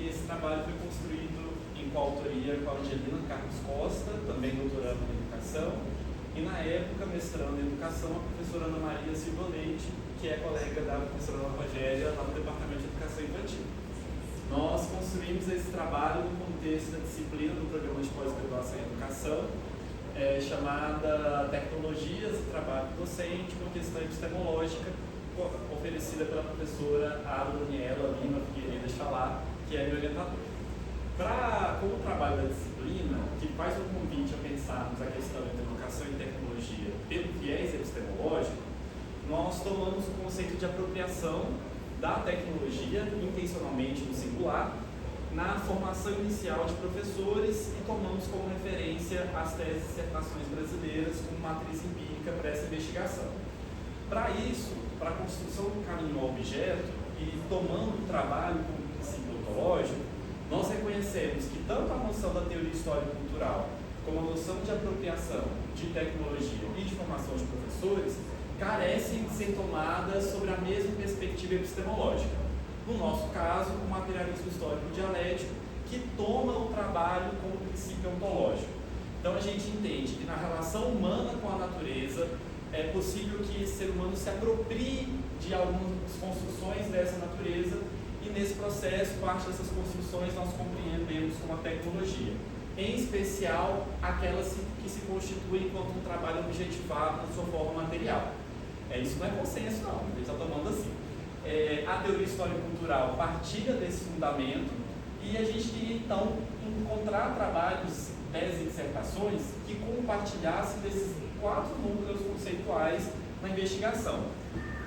esse trabalho foi construído em coautoria com a Angelina Carlos Costa, também doutorando em educação, e na época mestrando em educação a professora Ana Maria Silva Leite, que é colega da professora Ana Rogéria lá no Departamento de Educação Infantil. Nós construímos esse trabalho no contexto da disciplina do Programa de Pós-Graduação em Educação, chamada Tecnologias e Trabalho Docente, uma questão epistemológica oferecida pela professora Ada Daniela Lima Figueiredo Chalá, que é minha orientadora. Como trabalho da disciplina, que faz um convite a pensarmos a questão entre educação e tecnologia pelo viés epistemológico, nós tomamos o conceito de apropriação da tecnologia, intencionalmente no singular, na formação inicial de professores e tomamos como referência as teses e dissertações brasileiras como matriz empírica para essa investigação. Para isso, para a construção do caminho ao objeto e tomando o trabalho como princípio ontológico, nós reconhecemos que tanto a noção da teoria histórico-cultural como a noção de apropriação de tecnologia e de formação de professores carecem de ser tomadas sobre a mesma perspectiva epistemológica. No nosso caso, o materialismo histórico dialético, que toma o trabalho como princípio ontológico. Então a gente entende que na relação humana com a natureza é possível que esse ser humano se aproprie de algumas construções dessa natureza e nesse processo, parte dessas construções nós compreendemos como a tecnologia, em especial aquelas que se constituem enquanto um trabalho objetivado na sua forma material. Isso não é consenso não, a gente está tomando assim. A teoria histórico-cultural partilha desse fundamento e a gente queria então encontrar trabalhos, teses e dissertações que compartilhassem desses 4 núcleos conceituais na investigação.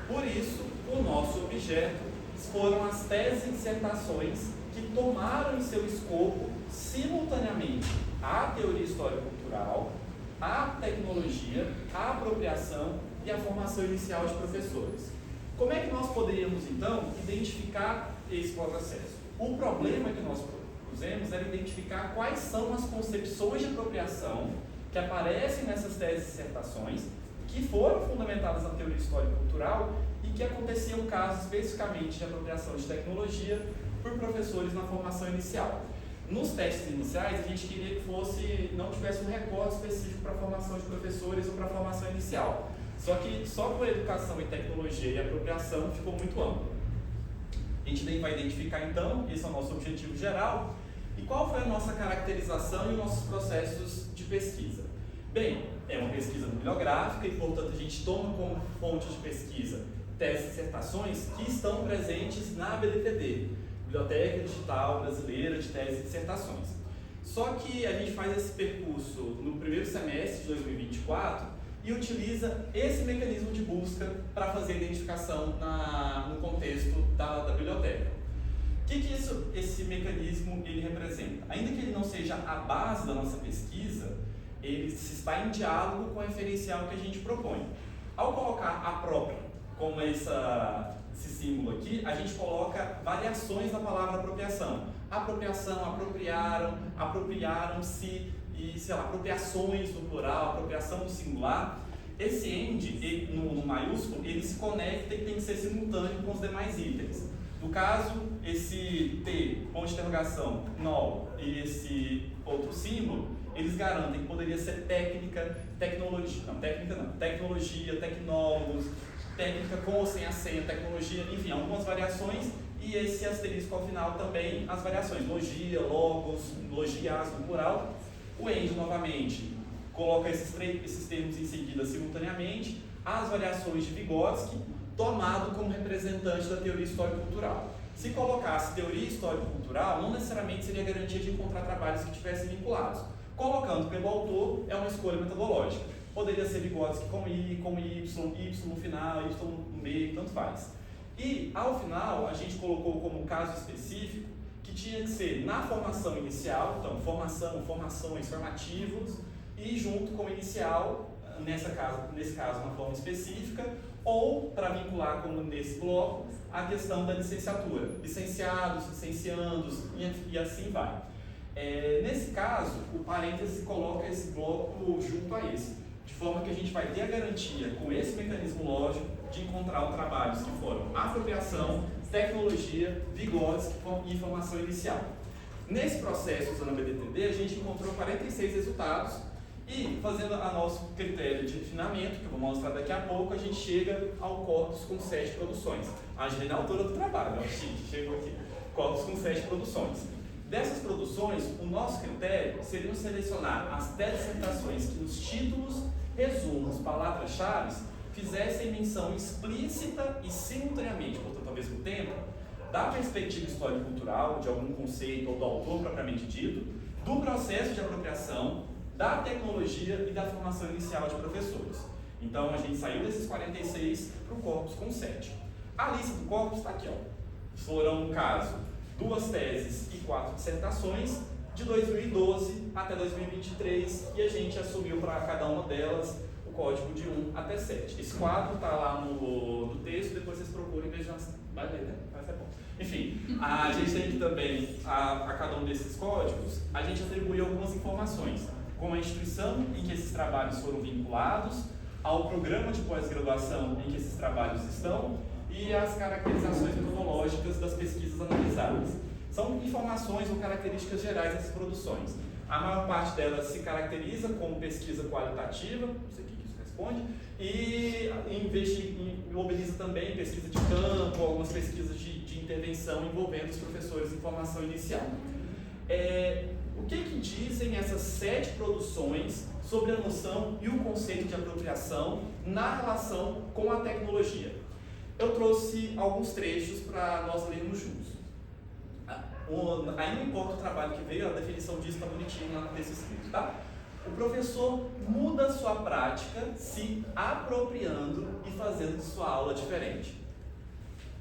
Por isso, o nosso objeto foram as teses e dissertações que tomaram em seu escopo simultaneamente a teoria histórico-cultural, a tecnologia, a apropriação e a formação inicial de professores. Como é que nós poderíamos, então, identificar esse processo? O problema que nós propusemos era identificar quais são as concepções de apropriação que aparecem nessas teses e dissertações, que foram fundamentadas na teoria histórico-cultural e que aconteciam casos especificamente de apropriação de tecnologia por professores na formação inicial. Nos testes iniciais, a gente queria que não tivesse um recorte específico para a formação de professores ou para a formação inicial. Só que só por educação e tecnologia e apropriação ficou muito amplo. A gente vai identificar então, esse é o nosso objetivo geral, e qual foi a nossa caracterização e os nossos processos de pesquisa. Bem, é uma pesquisa bibliográfica e, portanto, a gente toma como fonte de pesquisa teses e dissertações que estão presentes na BDPD, Biblioteca Digital Brasileira de Teses e Dissertações. Só que a gente faz esse percurso no primeiro semestre de 2024 e utiliza esse mecanismo de busca para fazer a identificação no contexto da biblioteca. O que esse mecanismo ele representa? Ainda que ele não seja a base da nossa pesquisa, ele está em diálogo com o referencial que a gente propõe. Ao colocar a própria como esse símbolo aqui, a gente coloca variações da palavra apropriação. Apropriação, apropriaram, apropriaram-se, e, apropriações no plural, apropriação no singular. Esse end, no maiúsculo, ele se conecta e tem que ser simultâneo com os demais itens. No caso, esse T, ponto de interrogação, null, e esse outro símbolo, eles garantem que poderia ser técnica, tecnologia, tecnologia, tecnólogos, técnica com ou sem acento, tecnologia, enfim, algumas variações, e esse asterisco ao final também, as variações, logia, logos, logias no plural. O end, novamente, coloca esses termos em seguida simultaneamente, as variações de Vygotsky, tomado como representante da teoria histórico-cultural. Se colocasse teoria histórico-cultural, não necessariamente seria garantia de encontrar trabalhos que tivessem vinculados. Colocando pelo autor é uma escolha metodológica. Poderia ser Vygotsky com I, com Y, Y no final, Y no meio, tanto faz. E, ao final, a gente colocou como caso específico que tinha que ser na formação inicial, então formação, formações, formativos, e junto com o inicial, nesse caso uma forma específica, ou para vincular como nesse bloco, a questão da licenciatura, licenciados, licenciandos e assim vai. Nesse caso, o parêntese coloca esse bloco junto a esse, de forma que a gente vai ter a garantia, com esse mecanismo lógico, de encontrar trabalhos que foram apropriação, tecnologia, vigores e formação inicial. Nesse processo, usando a BDTD, a gente encontrou 46 resultados e, fazendo a nosso critério de refinamento, que eu vou mostrar daqui a pouco, a gente chega ao corpus com 7 produções. A gente na altura do trabalho, né? Chegou aqui, corpus com 7 produções. Dessas produções, o nosso critério seria selecionar as dissertações que nos títulos, resumos, palavras-chave fizessem menção explícita e simultaneamente, portanto ao mesmo tempo, da perspectiva histórico-cultural, de algum conceito ou do autor propriamente dito, do processo de apropriação, da tecnologia e da formação inicial de professores. Então a gente saiu desses 46 para o corpus com 7. A lista do corpus está aqui, ó. Foram, no caso, 2 teses e 4 dissertações, de 2012 até 2023, e a gente assumiu para cada uma delas o código de 1 até 7. Esse quadro está lá no texto, depois vocês procuram e vejam. Vai ler, né? Vai ser bom. Enfim, a gente tem aqui também, a cada um desses códigos, a gente atribui algumas informações, como a instituição em que esses trabalhos foram vinculados, ao programa de pós-graduação em que esses trabalhos estão e as caracterizações metodológicas das pesquisas analisadas. São informações ou características gerais dessas produções. A maior parte delas se caracteriza como pesquisa qualitativa, não sei o que isso responde, e mobiliza também pesquisa de campo, algumas pesquisas de intervenção envolvendo os professores em formação inicial. O que dizem essas 7 produções sobre a noção e o conceito de apropriação na relação com a tecnologia? Eu trouxe alguns trechos para nós lermos juntos. Aí não importa o trabalho que veio, a definição disso está bonitinho lá no texto escrito, tá? O professor muda sua prática se apropriando e fazendo de sua aula diferente.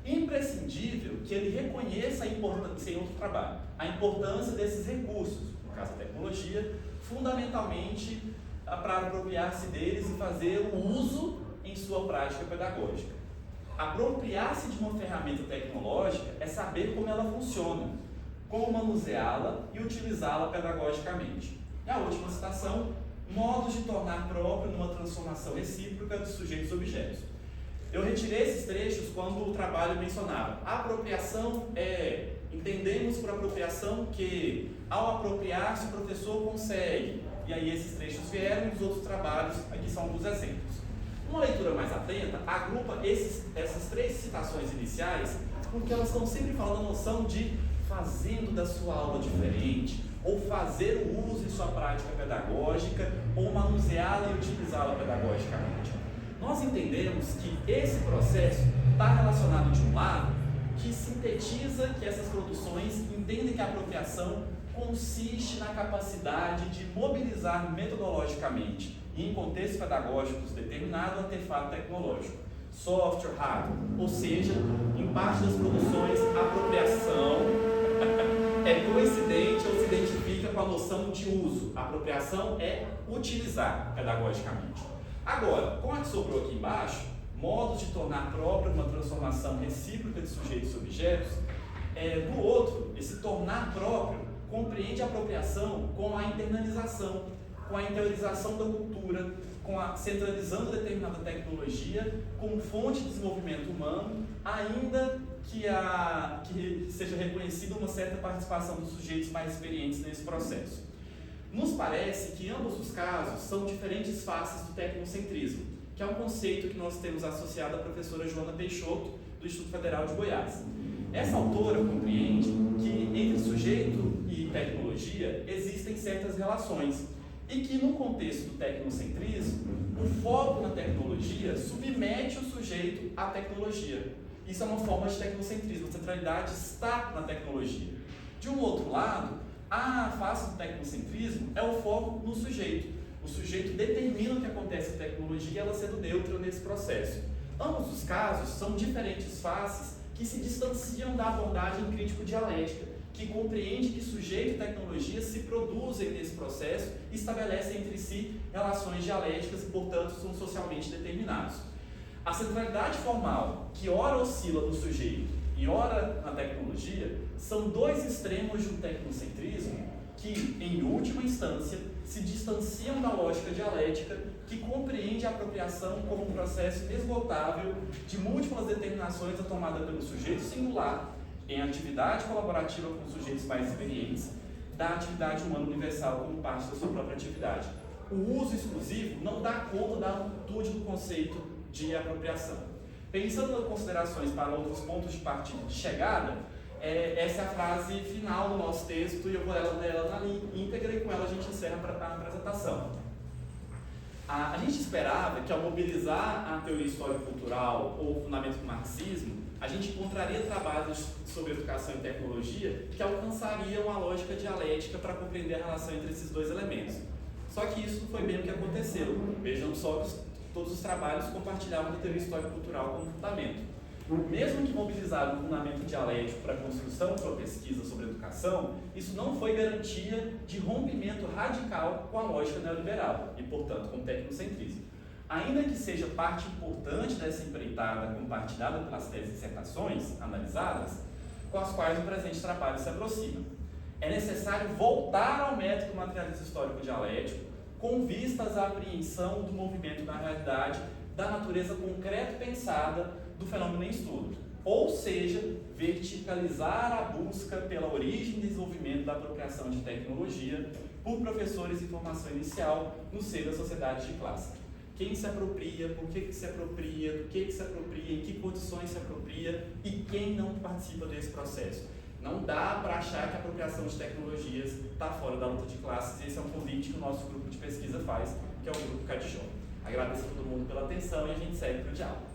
Imprescindível que ele reconheça a importância, em outro trabalho, a importância desses recursos, no caso da tecnologia, fundamentalmente para apropriar-se deles e fazer o uso em sua prática pedagógica. Apropriar-se de uma ferramenta tecnológica é saber como ela funciona, como manuseá-la e utilizá-la pedagogicamente. E a última citação, modos de tornar próprio numa transformação recíproca de sujeitos e objetos. Eu retirei esses trechos quando o trabalho mencionava. A apropriação entendemos por apropriação que, ao apropriar-se, o professor consegue. E aí esses trechos vieram e os outros trabalhos, aqui são alguns exemplos. Uma leitura mais atenta agrupa essas 3 citações iniciais, porque elas estão sempre falando a noção de fazendo da sua aula diferente, ou fazer o uso em sua prática pedagógica, ou manuseá-la e utilizá-la pedagogicamente. Nós entendemos que esse processo está relacionado, de um lado, que sintetiza que essas produções entendem que a apropriação consiste na capacidade de mobilizar metodologicamente e em contextos pedagógicos determinado artefato tecnológico, software, hardware, ou seja, em parte das produções, a apropriação é coincidente ou se identifica com a noção de uso. A apropriação é utilizar pedagogicamente. Agora, como é que sobrou aqui embaixo, modos de tornar própria uma transformação recíproca de sujeitos e objetos, do outro, esse tornar próprio compreende a apropriação com a internalização, com a interiorização da cultura, centralizando determinada tecnologia como fonte de desenvolvimento humano, ainda que seja reconhecida uma certa participação dos sujeitos mais experientes nesse processo. Nos parece que ambos os casos são diferentes faces do tecnocentrismo, que é um conceito que nós temos associado à professora Joana Peixoto, do Instituto Federal de Goiás. Essa autora compreende que entre sujeito e tecnologia existem certas relações e que no contexto do tecnocentrismo, o foco na tecnologia submete o sujeito à tecnologia. Isso é uma forma de tecnocentrismo, a centralidade está na tecnologia. De um outro lado, a face do tecnocentrismo é o foco no sujeito. O sujeito determina o que acontece na tecnologia e ela sendo neutra nesse processo. Ambos os casos são diferentes faces que se distanciam da abordagem crítico-dialética, que compreende que sujeito e tecnologia se produzem nesse processo e estabelecem entre si relações dialéticas e, portanto, são socialmente determinados. A centralidade formal, que ora oscila no sujeito e ora na tecnologia, são 2 extremos de um tecnocentrismo que, em última instância, se distanciam da lógica dialética que compreende a apropriação como um processo inesgotável de múltiplas determinações tomadas pelo sujeito singular em atividade colaborativa com sujeitos mais experientes da atividade humana universal como parte da sua própria atividade. O uso exclusivo não dá conta da amplitude do conceito de apropriação. Pensando nas considerações para outros pontos de partida de chegada, essa é a frase final do nosso texto e eu vou ler ela na íntegra e com ela a gente encerra a apresentação. A gente esperava que ao mobilizar a teoria histórico-cultural ou o fundamento do marxismo, a gente encontraria trabalhos sobre educação e tecnologia que alcançariam a lógica dialética para compreender a relação entre esses dois elementos. Só que isso não foi bem o que aconteceu. Vejam só que todos os trabalhos compartilhavam a teoria histórico-cultural como fundamento. Mesmo que mobilizaram o fundamento dialético para a construção de uma pesquisa sobre educação, isso não foi garantia de rompimento radical com a lógica neoliberal e, portanto, com o tecnocentrismo. Ainda que seja parte importante dessa empreitada compartilhada pelas teses e dissertações analisadas, com as quais o presente trabalho se aproxima, é necessário voltar ao método materialista histórico dialético com vistas à apreensão do movimento da realidade da natureza concreta e pensada do fenômeno em estudo, ou seja, verticalizar a busca pela origem e desenvolvimento da apropriação de tecnologia por professores em formação inicial no seio da sociedade de classe. Quem se apropria, por que se apropria, do que se apropria, em que condições se apropria e quem não participa desse processo. Não dá para achar que a apropriação de tecnologias está fora da luta de classes, e esse é um convite que o nosso grupo de pesquisa faz, que é o Grupo Cadijó. Agradeço a todo mundo pela atenção e a gente segue para o diálogo.